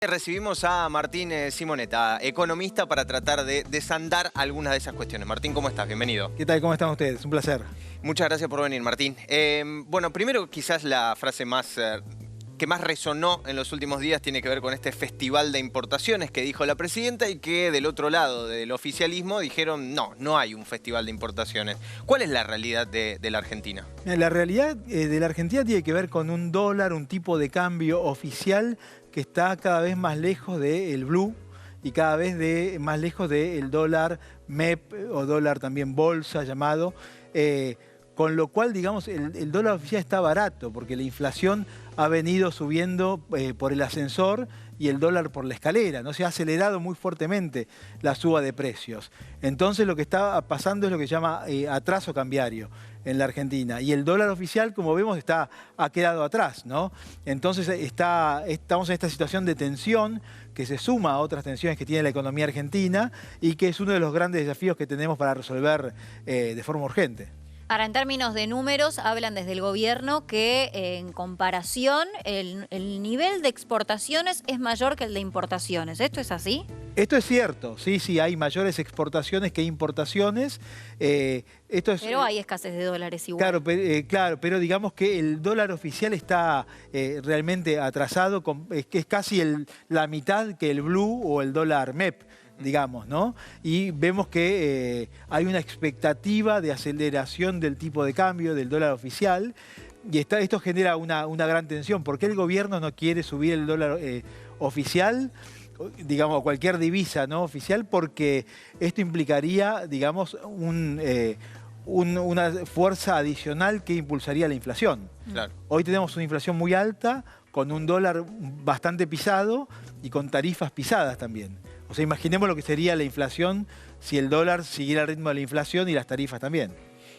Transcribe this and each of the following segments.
Recibimos a Martín Simonetta, economista, para tratar de desandar algunas de esas cuestiones. Martín, ¿cómo estás? Bienvenido. ¿Qué tal? ¿Cómo están ustedes? Un placer. Muchas gracias por venir, Martín. Bueno, primero quizás la frase que más resonó en los últimos días tiene que ver con este festival de importaciones que dijo la presidenta y que del otro lado del oficialismo dijeron no hay un festival de importaciones. ¿Cuál es la realidad de la Argentina? La realidad de la Argentina tiene que ver con un dólar, un tipo de cambio oficial que está cada vez más lejos del blue y cada vez más lejos del dólar MEP o dólar también bolsa llamado. Con lo cual, digamos, el dólar oficial está barato porque la inflación ha venido subiendo por el ascensor y el dólar por la escalera, ¿no? Se ha acelerado muy fuertemente la suba de precios. Entonces lo que está pasando es lo que se llama atraso cambiario en la Argentina. Y el dólar oficial, como vemos, ha quedado atrás, ¿no? Entonces estamos en esta situación de tensión que se suma a otras tensiones que tiene la economía argentina y que es uno de los grandes desafíos que tenemos para resolver de forma urgente. Ahora, en términos de números, hablan desde el gobierno que en comparación el nivel de exportaciones es mayor que el de importaciones. ¿Esto es así? Esto es cierto, sí, hay mayores exportaciones que importaciones. Pero hay escasez de dólares igual. Claro, pero digamos que el dólar oficial está realmente atrasado, que es casi la mitad que el blue o el dólar MEP. Digamos, ¿no? Y vemos que hay una expectativa de aceleración del tipo de cambio del dólar oficial y esto genera una gran tensión. ¿Por qué el gobierno no quiere subir el dólar oficial? Digamos, cualquier divisa no oficial, porque esto implicaría, digamos, una fuerza adicional que impulsaría la inflación. Claro. Hoy tenemos una inflación muy alta, con un dólar bastante pisado y con tarifas pisadas también. O sea, imaginemos lo que sería la inflación si el dólar siguiera el ritmo de la inflación y las tarifas también.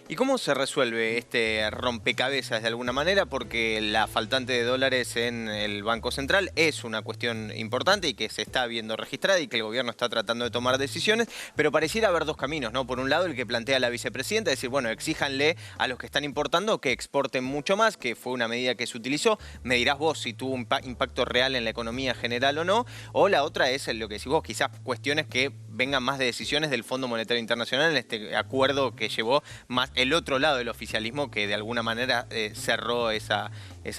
¿Y cómo se resuelve este rompecabezas de alguna manera? Porque la faltante de dólares en el Banco Central es una cuestión importante y que se está viendo registrada y que el gobierno está tratando de tomar decisiones, pero pareciera haber dos caminos, ¿no? Por un lado, el que plantea la vicepresidenta, es decir, bueno, exíjanle a los que están importando que exporten mucho más, que fue una medida que se utilizó. Me dirás vos si tuvo un impacto real en la economía general o no. O la otra es lo que decís vos, quizás cuestiones que vengan más de decisiones del Fondo Monetario Internacional en este acuerdo que llevó más el otro lado del oficialismo, que de alguna manera cerró esa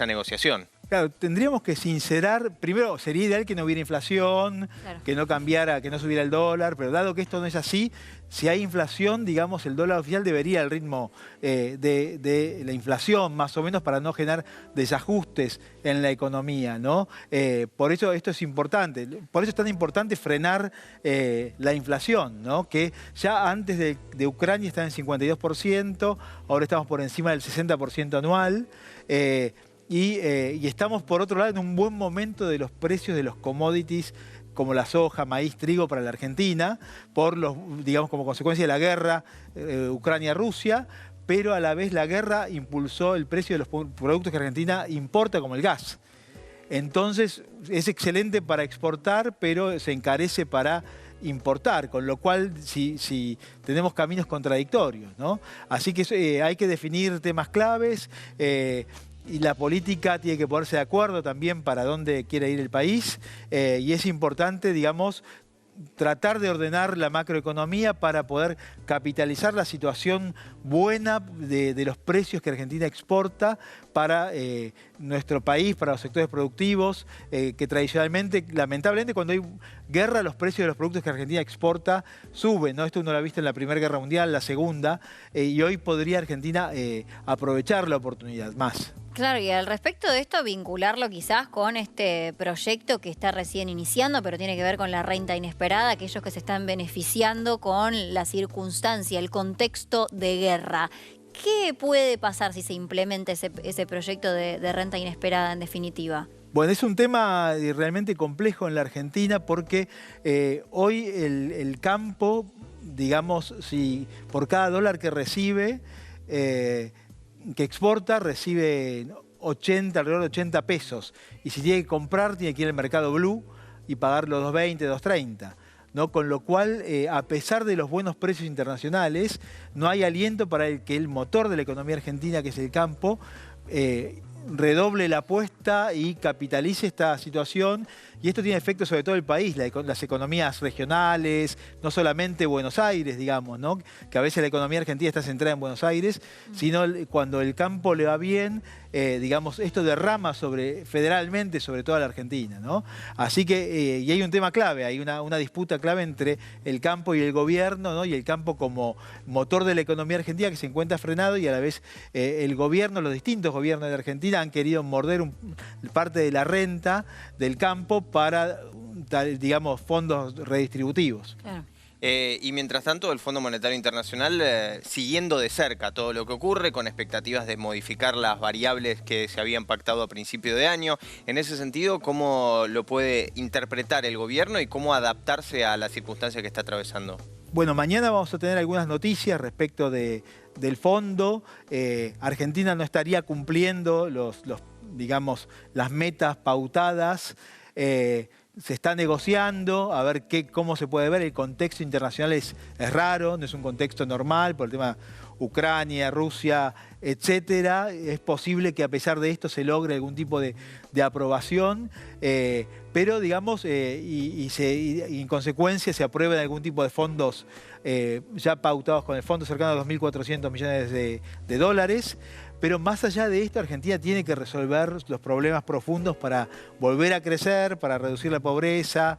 negociación. Claro, tendríamos que sincerar, primero sería ideal que no hubiera inflación, Claro, que no cambiara, que no subiera el dólar, pero dado que esto no es así, si hay inflación, digamos, el dólar oficial debería al ritmo de la inflación, más o menos, para no generar desajustes en la economía, ¿no? Por eso esto es importante, por eso es tan importante frenar la inflación, ¿no? Que ya antes de Ucrania estaba en 52%, ahora estamos por encima del 60% anual. Y estamos, por otro lado, en un buen momento de los precios de los commodities como la soja, maíz, trigo para la Argentina, digamos, como consecuencia de la guerra Ucrania-Rusia, pero a la vez la guerra impulsó el precio de los productos que Argentina importa, como el gas. Entonces, es excelente para exportar, pero se encarece para importar, con lo cual si tenemos caminos contradictorios, ¿no? Así que hay que definir temas claves. Y la política tiene que ponerse de acuerdo también para dónde quiere ir el país. Y es importante, digamos, tratar de ordenar la macroeconomía para poder capitalizar la situación buena de los precios que Argentina exporta para nuestro país, para los sectores productivos, que tradicionalmente, lamentablemente, cuando hay guerra, los precios de los productos que Argentina exporta suben, ¿no? Esto uno lo ha visto en la Primera Guerra Mundial, la Segunda, y hoy podría Argentina aprovechar la oportunidad más. claro, y al respecto de esto, vincularlo quizás con este proyecto que está recién iniciando, pero tiene que ver con la renta inesperada, aquellos que se están beneficiando con la circunstancia, el contexto de guerra. ¿Qué puede pasar si se implementa ese proyecto de renta inesperada en definitiva? Bueno, es un tema realmente complejo en la Argentina porque hoy el campo, digamos, si por cada dólar que recibe, que exporta, recibe alrededor de 80 pesos. Y si tiene que comprar, tiene que ir al mercado blue y pagar los 2.20, 2.30. ¿No? Con lo cual, a pesar de los buenos precios internacionales, no hay aliento para que el motor de la economía argentina, que es el campo, redoble la apuesta y capitalice esta situación. Y esto tiene efectos sobre todo el país, las economías regionales, no solamente Buenos Aires, digamos, ¿no? Que a veces la economía argentina está centrada en Buenos Aires, sino cuando el campo le va bien, digamos, esto derrama federalmente sobre toda la Argentina, ¿no? Así que, y hay un tema clave, hay una disputa clave entre el campo y el gobierno, ¿no? Y el campo como motor de la economía argentina que se encuentra frenado, y a la vez el gobierno, los distintos gobiernos de Argentina han querido morder parte de la renta del campo para, digamos, fondos redistributivos. Claro. Y mientras tanto, el Fondo Monetario Internacional siguiendo de cerca todo lo que ocurre, con expectativas de modificar las variables que se habían pactado a principio de año. En ese sentido, ¿cómo lo puede interpretar el gobierno y cómo adaptarse a la circunstancia que está atravesando? Bueno, mañana vamos a tener algunas noticias respecto del fondo. Argentina no estaría cumpliendo digamos, las metas pautadas. Se está negociando, a ver cómo se puede ver. El contexto internacional es raro, no es un contexto normal por el tema Ucrania, Rusia, etcétera. Es posible que a pesar de esto se logre algún tipo de aprobación, pero digamos, y en consecuencia se aprueben algún tipo de fondos ya pautados con el fondo cercano a 2.400 millones de dólares. Pero más allá de esto, Argentina tiene que resolver los problemas profundos para volver a crecer, para reducir la pobreza,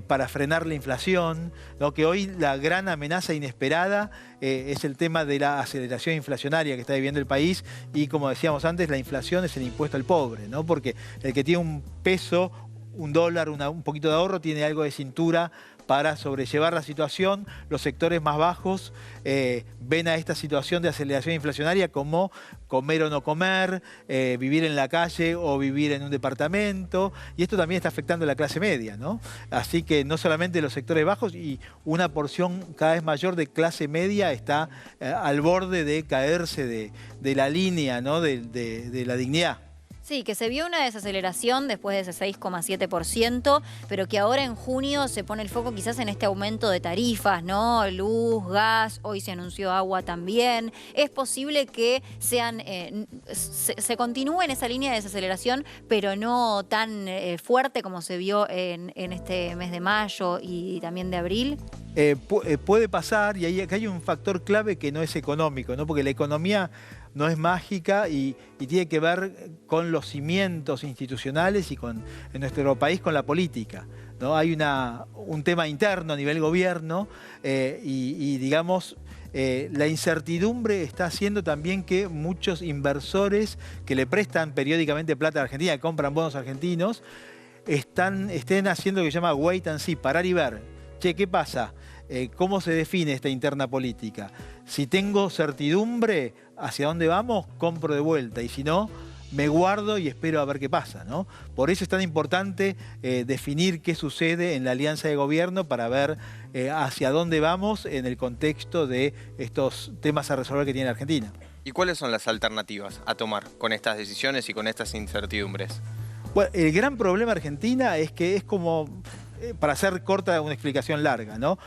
para frenar la inflación, ¿no? Que hoy la gran amenaza inesperada es el tema de la aceleración inflacionaria que está viviendo el país, y como decíamos antes, la inflación es el impuesto al pobre, ¿no? Porque el que tiene un peso, un dólar, un poquito de ahorro, tiene algo de cintura para sobrellevar la situación. Los sectores más bajos ven a esta situación de aceleración inflacionaria como comer o no comer, vivir en la calle o vivir en un departamento, y esto también está afectando a la clase media, ¿no? Así que no solamente los sectores bajos, y una porción cada vez mayor de clase media está al borde de caerse de la línea, ¿no? de la dignidad. Sí, que se vio una desaceleración después de ese 6,7%, pero que ahora en junio se pone el foco quizás en este aumento de tarifas, ¿no? Luz, gas, hoy se anunció agua también. Es posible que se continúe en esa línea de desaceleración, pero no tan fuerte como se vio en este mes de mayo y también de abril. Puede pasar, y acá hay un factor clave que no es económico, ¿no? Porque la economía no es mágica y tiene que ver con los cimientos institucionales y en nuestro país con la política, ¿no? Hay un tema interno a nivel gobierno y digamos, la incertidumbre está haciendo también que muchos inversores que le prestan periódicamente plata a Argentina, que compran bonos argentinos, estén haciendo lo que se llama wait and see, parar y ver. Che, ¿qué pasa? ¿Cómo se define esta interna política? Si tengo certidumbre hacia dónde vamos, compro de vuelta. Y si no, me guardo y espero a ver qué pasa, ¿no? Por eso es tan importante definir qué sucede en la alianza de gobierno para ver hacia dónde vamos en el contexto de estos temas a resolver que tiene la Argentina. ¿Y cuáles son las alternativas a tomar con estas decisiones y con estas incertidumbres? Bueno, el gran problema de Argentina es que es como, para hacer corta una explicación larga, ¿no?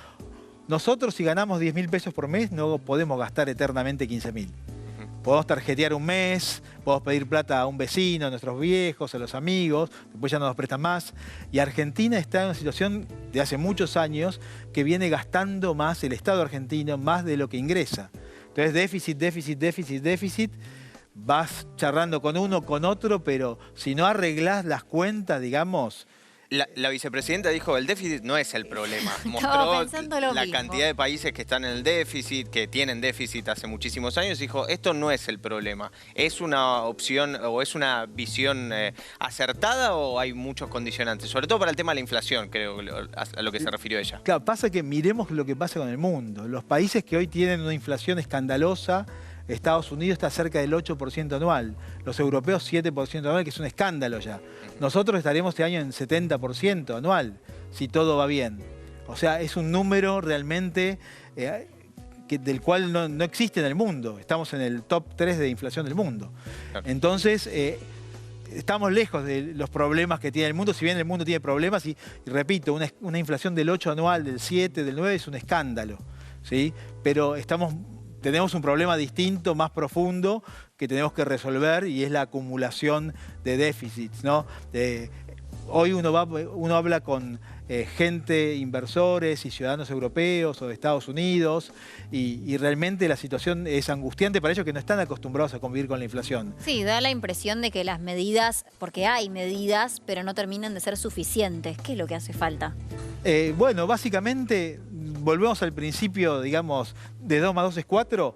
Nosotros, si ganamos 10.000 pesos por mes, no podemos gastar eternamente 15.000. Podemos tarjetear un mes, podemos pedir plata a un vecino, a nuestros viejos, a los amigos, después ya no nos prestan más. Y Argentina está en una situación de hace muchos años que viene gastando más el Estado argentino, más de lo que ingresa. Entonces, déficit, déficit, déficit, déficit. Vas charlando con uno, con otro, pero si no arreglás las cuentas, digamos... La vicepresidenta dijo, el déficit no es el problema. Estaba Mostró pensando lo la mismo. cantidad de países que están en el déficit, que tienen déficit hace muchísimos años. Dijo, esto no es el problema. ¿Es una opción o es una visión acertada o hay muchos condicionantes? Sobre todo para el tema de la inflación, creo, a lo que se refirió ella. Claro, pasa que miremos lo que pasa con el mundo. Los países que hoy tienen una inflación escandalosa, Estados Unidos está cerca del 8% anual, los europeos 7% anual, que es un escándalo ya. Nosotros estaremos este año en 70% anual, si todo va bien. O sea, es un número realmente del cual no existe en el mundo. Estamos en el top 3 de inflación del mundo. Claro. Entonces, estamos lejos de los problemas que tiene el mundo, si bien el mundo tiene problemas, y repito, una inflación del 8 anual, del 7, del 9 es un escándalo, ¿sí? Pero estamos tenemos un problema distinto, más profundo, que tenemos que resolver, y es la acumulación de déficits, ¿no? Hoy uno habla con gente, inversores y ciudadanos europeos o de Estados Unidos, y realmente la situación es angustiante para ellos que no están acostumbrados a convivir con la inflación. Sí, da la impresión de que las medidas, porque hay medidas, pero no terminan de ser suficientes. ¿Qué es lo que hace falta? Bueno, básicamente, volvemos al principio, digamos, de 2 más 2 es 4.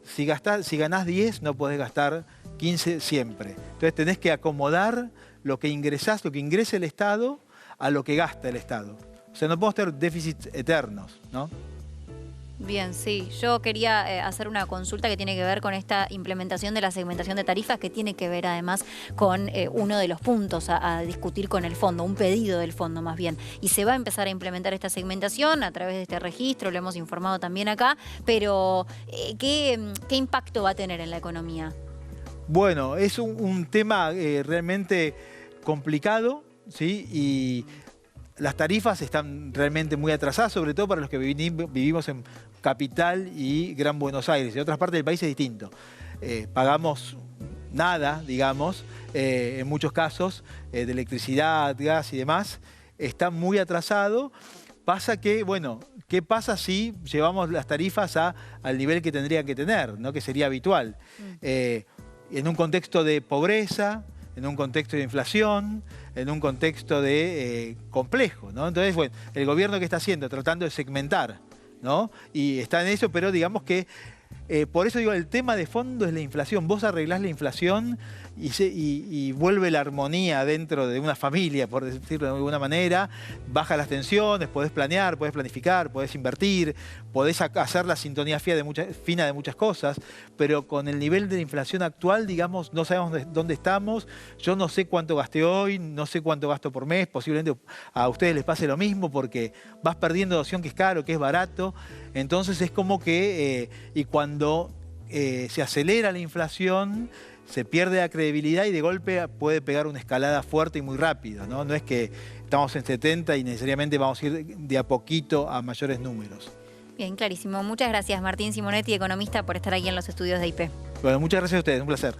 Si ganás 10, no podés gastar 15 siempre. Entonces tenés que acomodar lo que ingresás, lo que ingresa el Estado, a lo que gasta el Estado. O sea, no podemos tener déficits eternos, ¿no? Bien, sí. Yo quería hacer una consulta que tiene que ver con esta implementación de la segmentación de tarifas, que tiene que ver además con uno de los puntos a discutir con el fondo, un pedido del fondo más bien. Y se va a empezar a implementar esta segmentación a través de este registro, lo hemos informado también acá, pero ¿qué impacto va a tener en la economía? Bueno, es un tema realmente complicado, ¿sí? Y las tarifas están realmente muy atrasadas, sobre todo para los que vivimos en Capital y Gran Buenos Aires. En otras partes del país es distinto. Pagamos nada, digamos, en muchos casos, de electricidad, gas y demás. Está muy atrasado. Pasa que, bueno, ¿qué pasa si llevamos las tarifas al nivel que tendrían que tener, ¿no? Que sería habitual? En un contexto de pobreza, en un contexto de inflación, en un contexto de complejo, ¿no? Entonces, bueno, el gobierno, ¿qué está haciendo? Tratando de segmentar, ¿no? Y está en eso, pero digamos que por eso digo, el tema de fondo es la inflación. Vos arreglás la inflación y vuelve la armonía dentro de una familia, por decirlo de alguna manera. Baja las tensiones, podés planear, podés planificar, podés invertir, podés hacer la sintonía fina de muchas cosas, pero con el nivel de la inflación actual, digamos, no sabemos dónde estamos. Yo no sé cuánto gasté hoy, no sé cuánto gasto por mes. Posiblemente a ustedes les pase lo mismo, porque vas perdiendo noción que es caro, que es barato. Entonces es como que, y cuando se acelera la inflación, se pierde la credibilidad y de golpe puede pegar una escalada fuerte y muy rápido, ¿no? No es que estamos en 70 y necesariamente vamos a ir de a poquito a mayores números. Bien, clarísimo. Muchas gracias, Martín Simonetti, economista, por estar aquí en los estudios de IP. Bueno, muchas gracias a ustedes, un placer.